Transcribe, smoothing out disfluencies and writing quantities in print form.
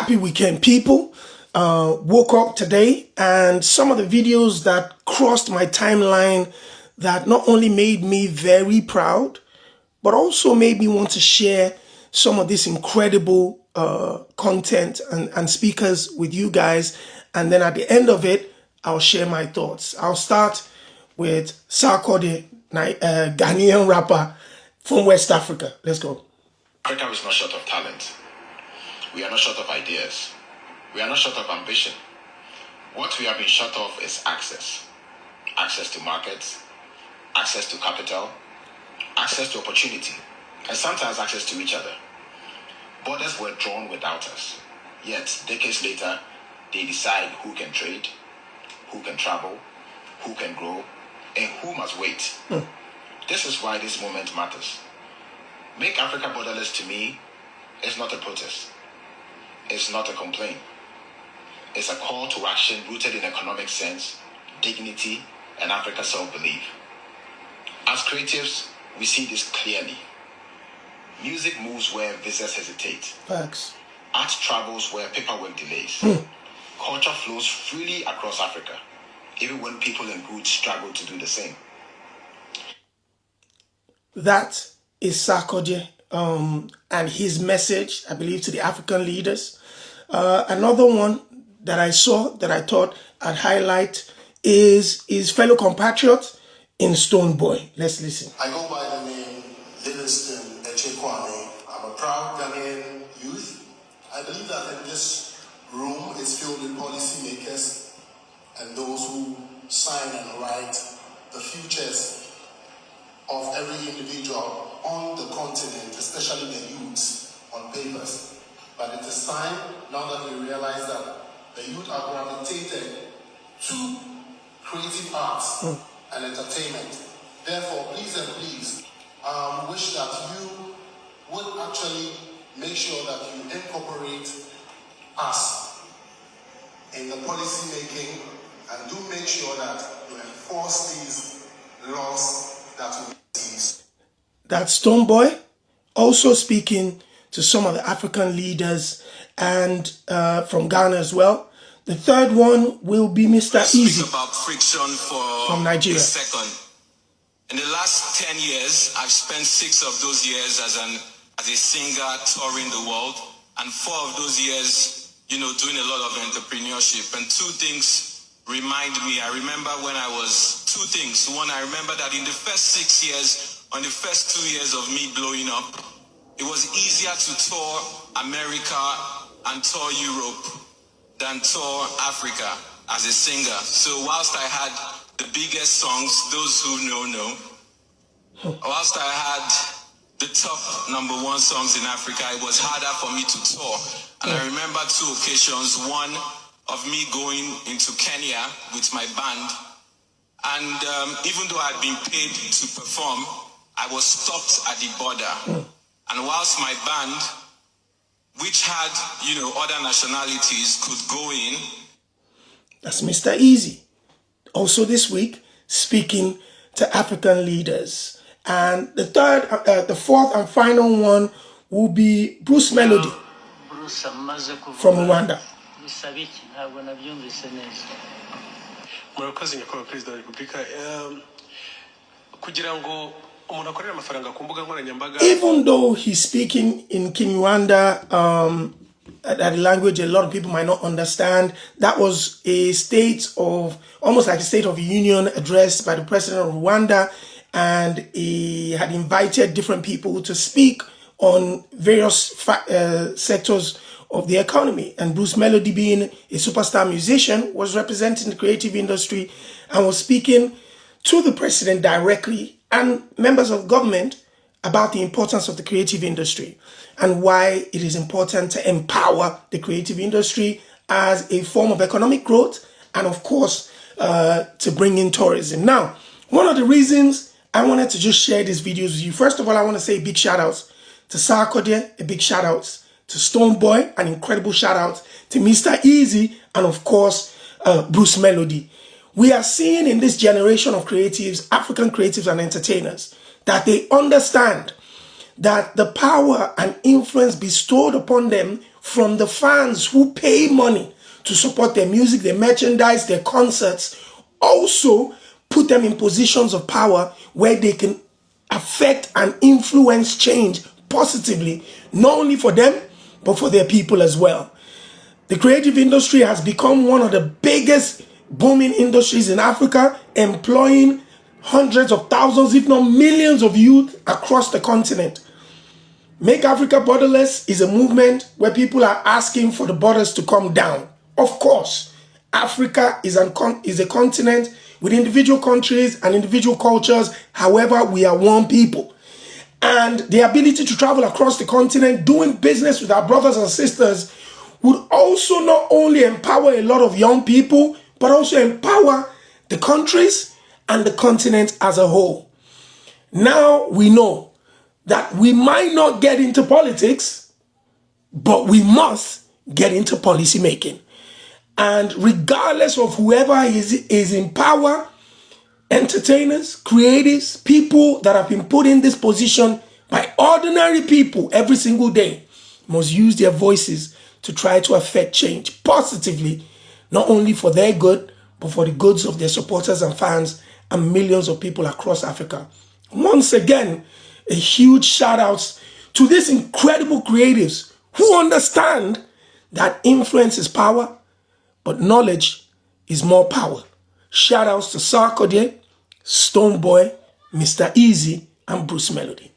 Happy weekend, people. Woke up today and some of the videos that crossed my timeline that not only made me very proud, but also made me want to share some of this incredible content and speakers with you guys. And then at the end of it, I'll share my thoughts. I'll start with Sarkodie, Ghanaian rapper from West Africa. Let's go. Africa is not short of talent. We are not short of ideas. We are not short of ambition. What we have been short of is access. Access to markets, access to capital, access to opportunity, and sometimes access to each other. Borders were drawn without us. Yet, decades later, they decide who can trade, who can travel, who can grow, and who must wait. This is why this moment matters. Make Africa borderless to me is not a protest. It's not a complaint. It's a call to action rooted in economic sense, dignity, and Africa's self-belief. As creatives, we see this clearly. Music moves where visitors hesitate. Facts. Art travels where paperwork delays. Culture flows freely across Africa, even when people and goods struggle to do the same. That is Sarkodie and his message, I believe, to the African leaders. Another one that I saw that I thought I'd highlight is his fellow compatriot in Stonebwoy. Let's listen. I go by the name Livingston Echekwame. I'm a proud Ghanaian youth. I believe that in this room is filled with policymakers and those who sign and write the futures of every individual on the continent, especially the youths, on papers. But it is time, now that we realize that the youth are gravitated to creative arts and entertainment. Therefore, please and please, wish that you would actually make sure that you incorporate us in the policy making and do make sure that you enforce these laws that we see. That's Stonebwoy, also speaking to some of the African leaders and from Ghana as well. The third one will be Mr. Easy about friction from Nigeria. A second. In the last 10 years, I've spent 6 of those years as a singer touring the world, and 4 of those years, doing a lot of entrepreneurship. And 2 things remind me. I remember when I was 2 things. One, I remember that in the first 6 years, on the first 2 years of me blowing up, it was easier to tour America and tour Europe than tour Africa as a singer. So whilst I had the biggest songs, those who know, whilst I had the top #1 songs in Africa, it was harder for me to tour. And I remember 2 occasions, one of me going into Kenya with my band, and even though I'd been paid to perform, I was stopped at the border. And whilst my band, which had, other nationalities, could go in. That's Mr. Easy. Also this week, speaking to African leaders. And the fourth and final one will be Bruce Melody from Rwanda. Even though he's speaking in Kinyarwanda, a language a lot of people might not understand, that was a almost like a State of the Union address by the president of Rwanda, and he had invited different people to speak on various sectors of the economy. And Bruce Melody, being a superstar musician, was representing the creative industry and was speaking to the president directly and members of government about the importance of the creative industry and why it is important to empower the creative industry as a form of economic growth and, of course, to bring in tourism. Now, one of the reasons I wanted to just share these videos with you, first of all, I want to say a big shout out to Sarkodie, a big shout out to Stonebwoy, an incredible shout out to Mr. Easy, and of course, Bruce Melody. We are seeing in this generation of creatives, African creatives and entertainers, that they understand that the power and influence bestowed upon them from the fans who pay money to support their music, their merchandise, their concerts, also put them in positions of power where they can affect and influence change positively, not only for them, but for their people as well. The creative industry has become one of the biggest booming industries in Africa, employing hundreds of thousands, if not millions of youth across the continent. Make Africa Borderless is a movement where people are asking for the borders to come down. Of course, Africa is a continent with individual countries and individual cultures. However, we are one people. And the ability to travel across the continent, doing business with our brothers and sisters, would also not only empower a lot of young people, but also empower the countries and the continent as a whole. Now we know that we might not get into politics, but we must get into policy making. And regardless of whoever is in power, entertainers, creatives, people that have been put in this position by ordinary people every single day must use their voices to try to affect change positively, not only for their good, but for the goods of their supporters and fans and millions of people across Africa. Once again, a huge shout out to these incredible creatives who understand that influence is power, but knowledge is more power. Shout outs to Sarkodie, Stonebwoy, Mr. Easy, and Bruce Melody.